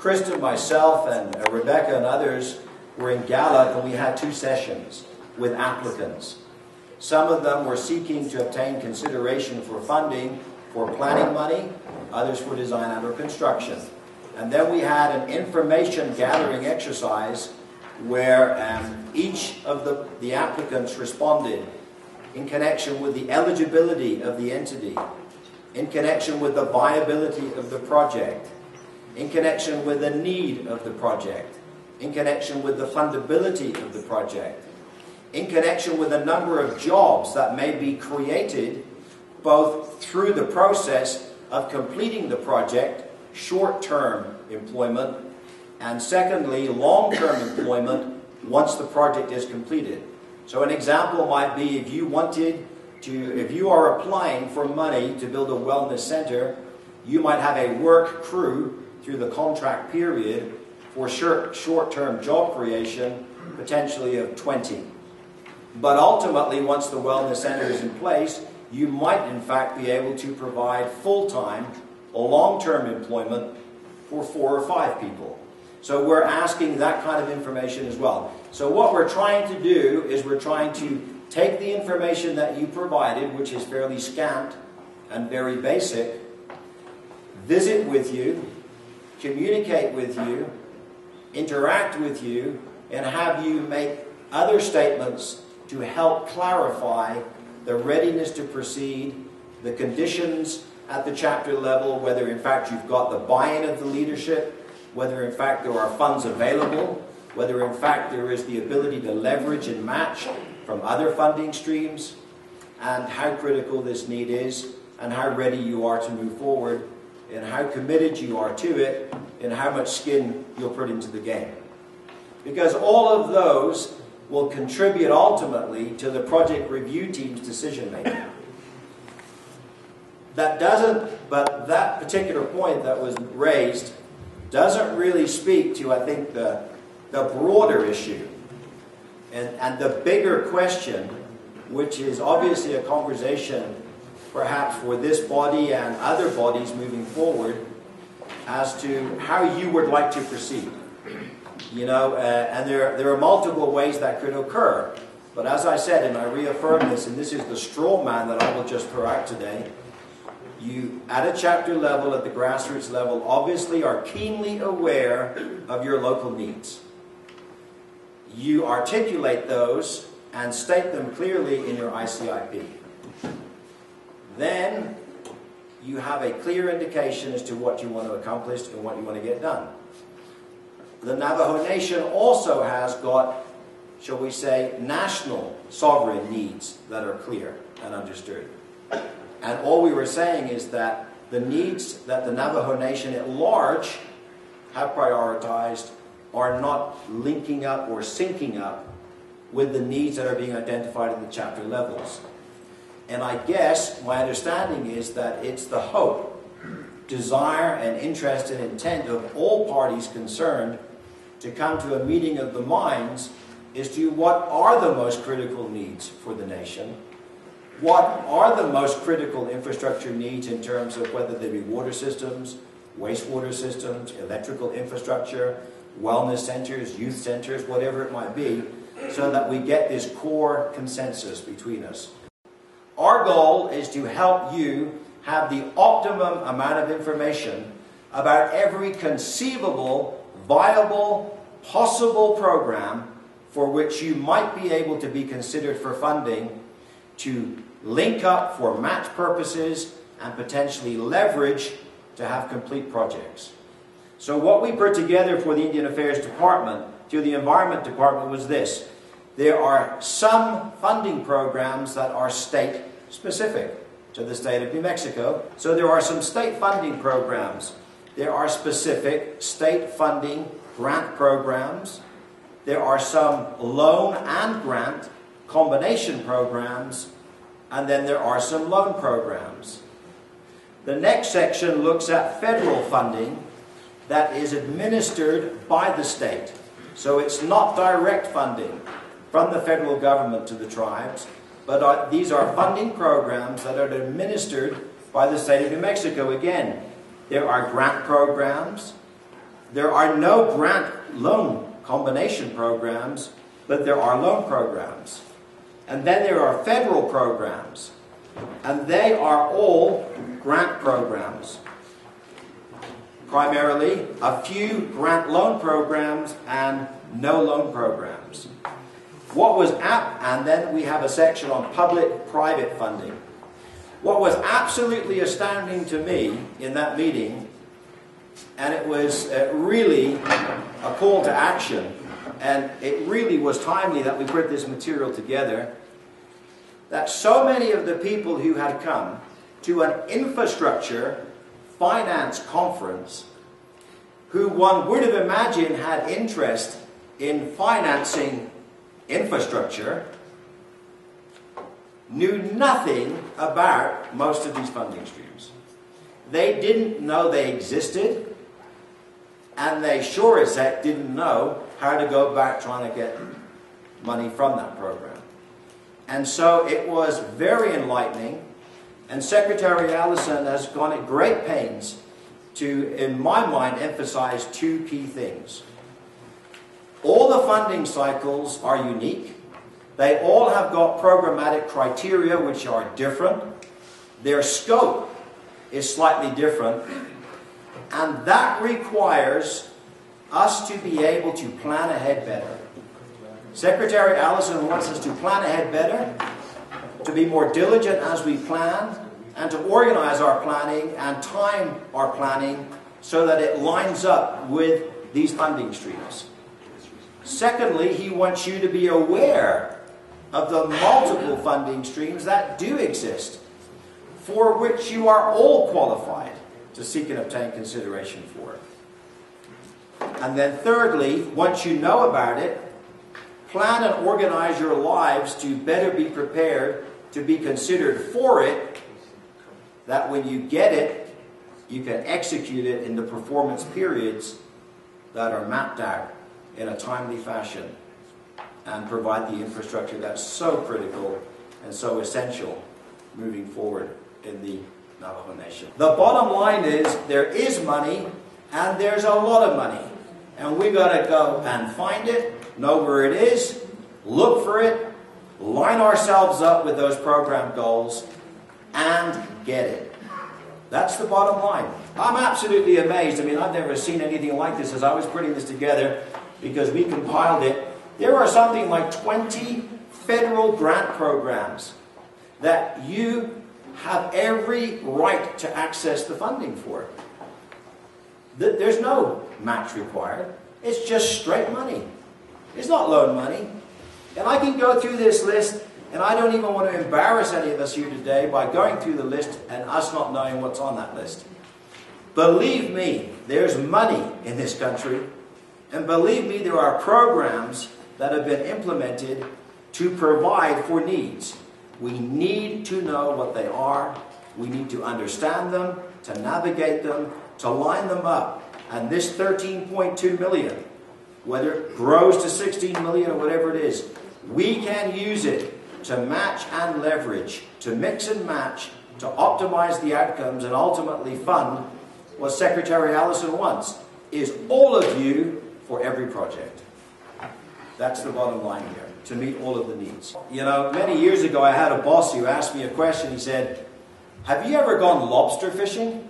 Kristen, myself, and Rebecca and others were in Gallup, and we had 2 sessions with applicants. Some of them were seeking to obtain consideration for funding for planning money, others for design and/or construction. And then we had an information gathering exercise where each of the applicants responded in connection with the eligibility of the entity, in connection with the viability of the project, in connection with the need of the project, in connection with the fundability of the project, in connection with a number of jobs that may be created both through the process of completing the project, short-term employment, and secondly, long-term employment once the project is completed. So an example might be if you are applying for money to build a wellness center, you might have a work crew through the contract period for short-term job creation, potentially of 20. But ultimately, once the wellness center is in place, you might in fact be able to provide full-time or long-term employment for 4 or 5 people. So we're asking that kind of information as well. So what we're trying to do is we're trying to take the information that you provided, which is fairly scant and very basic, visit with you, communicate with you, interact with you, and have you make other statements to help clarify the readiness to proceed, the conditions at the chapter level, whether in fact you've got the buy-in of the leadership, whether in fact there are funds available, whether in fact there is the ability to leverage and match from other funding streams, and how critical this need is, and how ready you are to move forward, and how committed you are to it, and how much skin you'll put into the game. Because all of those will contribute ultimately to the project review team's decision making. But that particular point that was raised doesn't really speak to, I think, the broader issue and the bigger question, which is obviously a conversation perhaps for this body and other bodies moving forward as to how you would like to proceed. You know, and there are multiple ways that could occur. But as I said, and I reaffirm this, and this is the straw man that I will just throw out today, you, at a chapter level, at the grassroots level, obviously are keenly aware of your local needs. You articulate those and state them clearly in your ICIP. Then you have a clear indication as to what you want to accomplish and what you want to get done. The Navajo Nation also has got, shall we say, national sovereign needs that are clear and understood. And all we were saying is that the needs that the Navajo Nation at large have prioritized are not linking up or syncing up with the needs that are being identified at the chapter levels. And I guess my understanding is that it's the hope, desire, and interest and intent of all parties concerned to come to a meeting of the minds as to what are the most critical needs for the nation, what are the most critical infrastructure needs in terms of whether they be water systems, wastewater systems, electrical infrastructure, wellness centers, youth centers, whatever it might be, so that we get this core consensus between us. Our goal is to help you have the optimum amount of information about every conceivable, viable, possible program for which you might be able to be considered for funding to link up for match purposes and potentially leverage to have complete projects. So what we put together for the Indian Affairs Department through the Environment Department was this. There are some funding programs that are state-specific to the state of New Mexico. So there are some state funding programs. There are specific state funding grant programs. There are some loan and grant combination programs. And then there are some loan programs. The next section looks at federal funding that is administered by the state. So it's not direct funding from the federal government to the tribes, but these are funding programs that are administered by the state of New Mexico. Again, there are grant programs, There are no grant loan combination programs, but there are loan programs. And then there are federal programs, and they are all grant programs. Primarily, a few grant loan programs and no loan programs. And then we have a section on public-private funding. What was absolutely astounding to me in that meeting, and it was really a call to action, and it really was timely that we put this material together, that so many of the people who had come to an infrastructure finance conference, who one would have imagined had interest in financing infrastructure, knew nothing about most of these funding streams. They didn't know they existed, and they sure as heck didn't know how to go about trying to get money from that program. And so it was very enlightening, and Secretary Allison has gone at great pains to, in my mind, emphasize two key things. All the funding cycles are unique. They all have got programmatic criteria which are different. Their scope is slightly different. And that requires us to be able to plan ahead better. Secretary Allison wants us to plan ahead better, to be more diligent as we plan, and to organize our planning and time our planning so that it lines up with these funding streams. Secondly, he wants you to be aware of the multiple funding streams that do exist, for which you are all qualified to seek and obtain consideration for. And then thirdly, once you know about it, plan and organize your lives to better be prepared to be considered for it, that when you get it, you can execute it in the performance periods that are mapped out in a timely fashion and provide the infrastructure that's so critical and so essential moving forward in the Navajo Nation. The bottom line is there is money, and there's a lot of money. And we got to go and find it, know where it is, look for it, line ourselves up with those program goals, and get it. That's the bottom line. I'm absolutely amazed. I mean, I've never seen anything like this as I was putting this together, because we compiled it. There are something like 20 federal grant programs that you have every right to access the funding for. There's no match required. It's just straight money. It's not loan money. And I can go through this list, and I don't even want to embarrass any of us here today by going through the list and us not knowing what's on that list. Believe me, there's money in this country, and believe me, there are programs that have been implemented to provide for needs. We need to know what they are. We need to understand them, to navigate them, to line them up. And this 13.2 million, whether it grows to 16 million or whatever it is, we can use it to match and leverage, to mix and match, to optimize the outcomes and ultimately fund what Secretary Allison wants, is all of you for every project. That's the bottom line here, to meet all of the needs. You know, many years ago I had a boss who asked me a question. He said, "Have you ever gone lobster fishing?"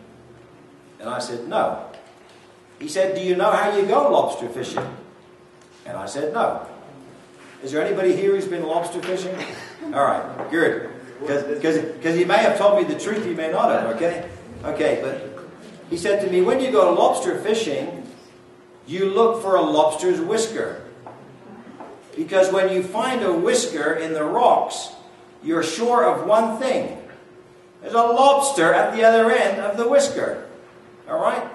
And I said, "No." He said, "Do you know how you go lobster fishing?" And I said, "No." Is there anybody here who's been lobster fishing? All right, good. Because he may have told me the truth, he may not have, okay? Okay, but he said to me, when you go lobster fishing, you look for a lobster's whisker. Because when you find a whisker in the rocks, you're sure of one thing. There's a lobster at the other end of the whisker. All right?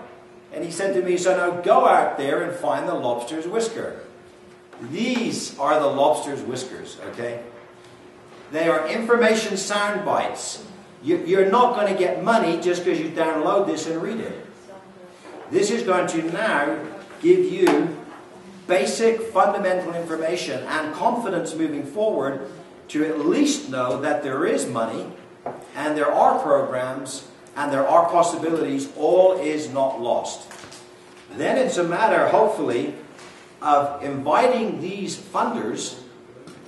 And he said to me, so now go out there and find the lobster's whisker. These are the lobster's whiskers, okay? They are information sound bites. You're not going to get money just because you download this and read it. This is going to now give you basic fundamental information and confidence moving forward to at least know that there is money and there are programs and there are possibilities. All is not lost. Then it's a matter, hopefully, of inviting these funders.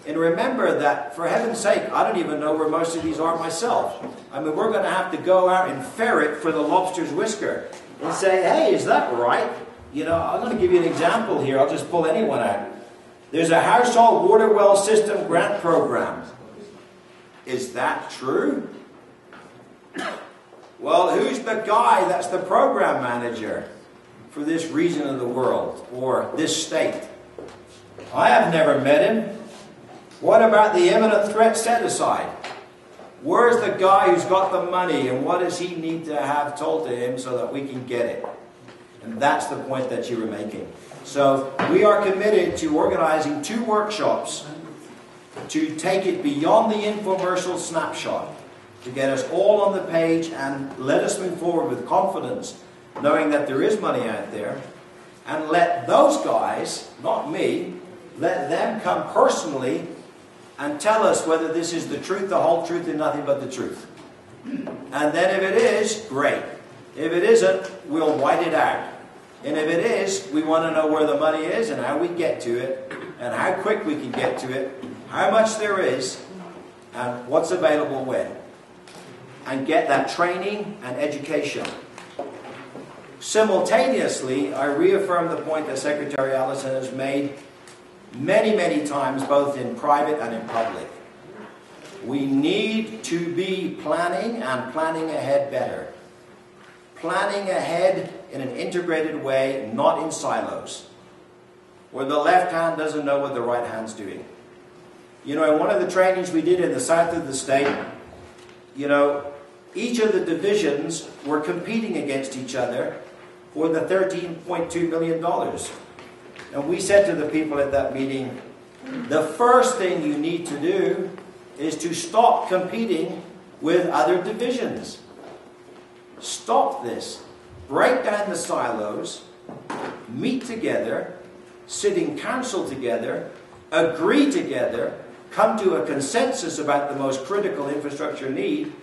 And remember that, for heaven's sake, I don't even know where most of these are myself. I mean, we're going to have to go out and ferret for the lobster's whisker and say, hey, is that right? You know, I'm going to give you an example here. I'll just pull anyone out. There's a household water well system grant program. Is that true? Well, who's the guy that's the program manager for this region of the world or this state? I have never met him. What about the imminent threat set aside? Where's the guy who's got the money and what does he need to have told to him so that we can get it? And that's the point that you were making. So we are committed to organizing 2 workshops to take it beyond the infomercial snapshot, to get us all on the page and let us move forward with confidence, knowing that there is money out there, and let those guys, not me, let them come personally and tell us whether this is the truth, the whole truth, and nothing but the truth. And then if it is, great. If it isn't, we'll white it out. And if it is, we want to know where the money is and how we get to it, and how quick we can get to it, how much there is, and what's available when. And get that training and education. Simultaneously, I reaffirm the point that Secretary Allison has made many, many times, both in private and in public. We need to be planning and planning ahead better. Planning ahead in an integrated way, not in silos, where the left hand doesn't know what the right hand's doing. You know, in one of the trainings we did in the south of the state, you know, each of the divisions were competing against each other for the $13.2 million. And we said to the people at that meeting, the first thing you need to do is to stop competing with other divisions. Stop this. Break down the silos, meet together, sit in council together, agree together, come to a consensus about the most critical infrastructure need,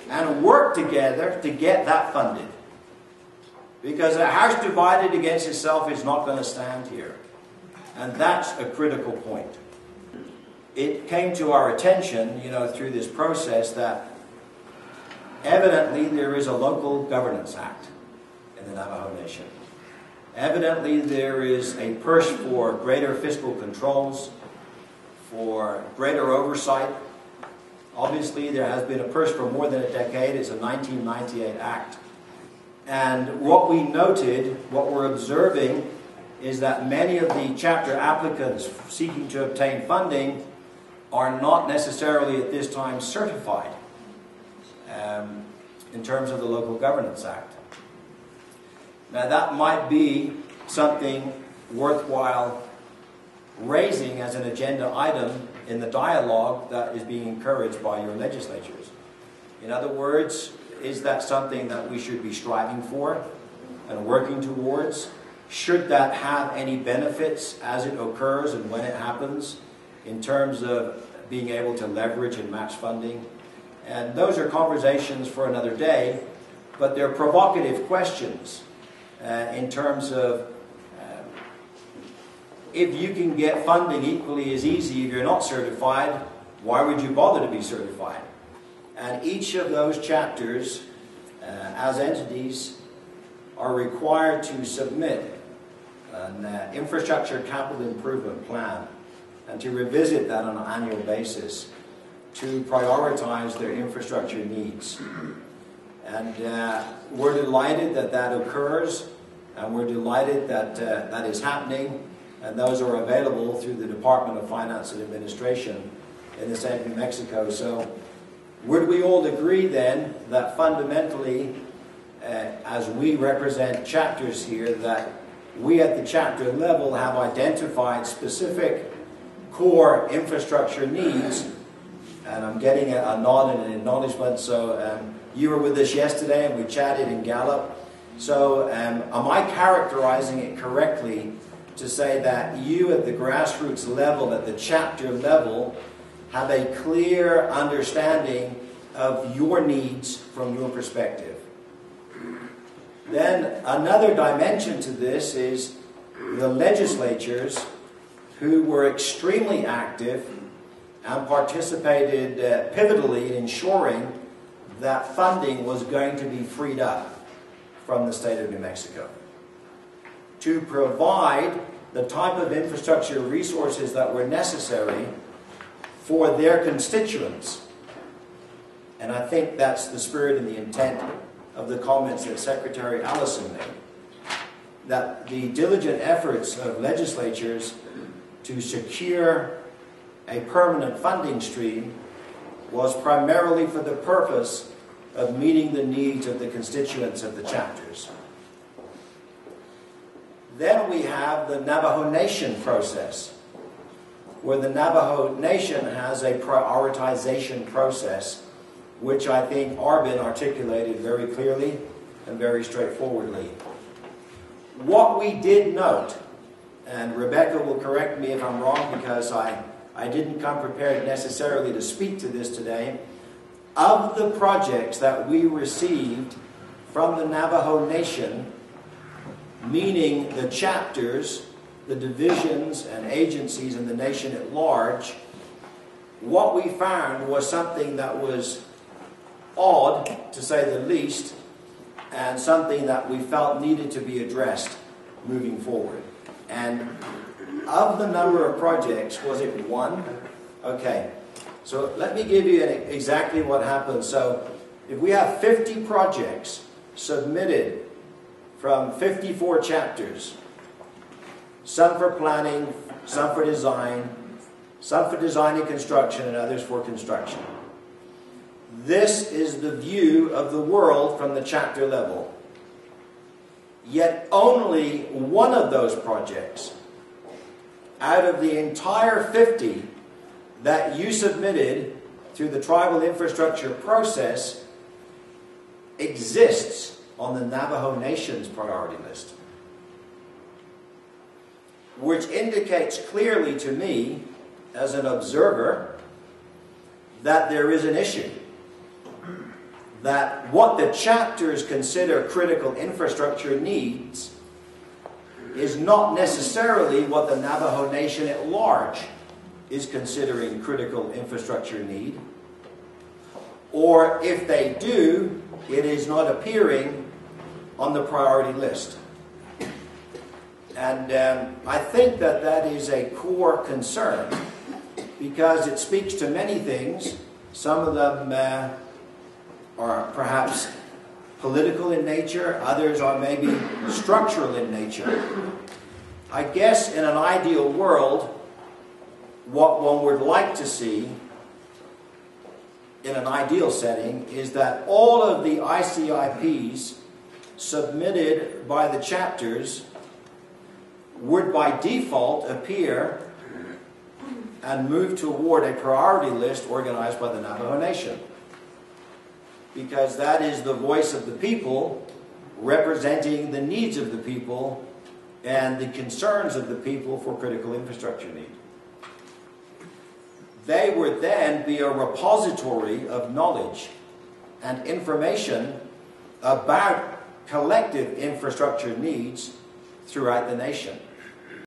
and work together to get that funded. Because a house divided against itself is not going to stand here. And that's a critical point. It came to our attention, you know, through this process that evidently there is a Local Governance Act in the Navajo Nation. Evidently there is a push for greater fiscal controls, for greater oversight. Obviously there has been a push for more than a decade. It's a 1998 act. And what we noted, what we're observing, is that many of the chapter applicants seeking to obtain funding are not necessarily at this time certified in terms of the Local Governance Act. Now that might be something worthwhile raising as an agenda item in the dialogue that is being encouraged by your legislatures. In other words, is that something that we should be striving for and working towards? Should that have any benefits as it occurs and when it happens in terms of being able to leverage and match funding? And those are conversations for another day, but they're provocative questions in terms of if you can get funding equally as easy if you're not certified, why would you bother to be certified? And each of those chapters, as entities, are required to submit an infrastructure capital improvement plan and to revisit that on an annual basis to prioritize their infrastructure needs. And we're delighted that that occurs, and we're delighted that that is happening, and those are available through the Department of Finance and Administration in the state of New Mexico. So would we all agree then that fundamentally, as we represent chapters here, that we at the chapter level have identified specific core infrastructure needs? And I'm getting a nod and an acknowledgement. So you were with us yesterday and we chatted in Gallup. So am I characterizing it correctly to say that you at the grassroots level, at the chapter level, have a clear understanding of your needs from your perspective? Then another dimension to this is the legislatures who were extremely active and participated pivotally in ensuring that funding was going to be freed up from the state of New Mexico to provide the type of infrastructure resources that were necessary for their constituents. And I think that's the spirit and the intent of the comments that Secretary Allison made, that the diligent efforts of legislatures to secure a permanent funding stream was primarily for the purpose of meeting the needs of the constituents of the chapters. Then we have the Navajo Nation process, where the Navajo Nation has a prioritization process, which I think Arvin articulated very clearly and very straightforwardly. What we did note, and Rebecca will correct me if I'm wrong because I didn't come prepared necessarily to speak to this today, of the projects that we received from the Navajo Nation, meaning the chapters, the divisions and agencies in the nation at large, what we found was something that was odd, to say the least, and something that we felt needed to be addressed moving forward. And of the number of projects, was it one? Okay, so let me give you exactly what happened. So if we have 50 projects submitted from 54 chapters, some for planning, some for design, some for design and construction, and others for construction. This is the view of the world from the chapter level. Yet only one of those projects out of the entire 50 that you submitted through the tribal infrastructure process exists on the Navajo Nation's priority list, which indicates clearly to me as an observer that there is an issue, that what the chapters consider critical infrastructure needs is not necessarily what the Navajo Nation at large is considering critical infrastructure need. Or if they do, it is not appearing on the priority list. And I think that that is a core concern because it speaks to many things. Some of them are perhaps political in nature, others are maybe structural in nature. I guess in an ideal world, what one would like to see in an ideal setting is that all of the ICIPs submitted by the chapters would by default appear and move toward a priority list organized by the Navajo Nation, because that is the voice of the people representing the needs of the people and the concerns of the people for critical infrastructure need. They would then be a repository of knowledge and information about collective infrastructure needs throughout the nation.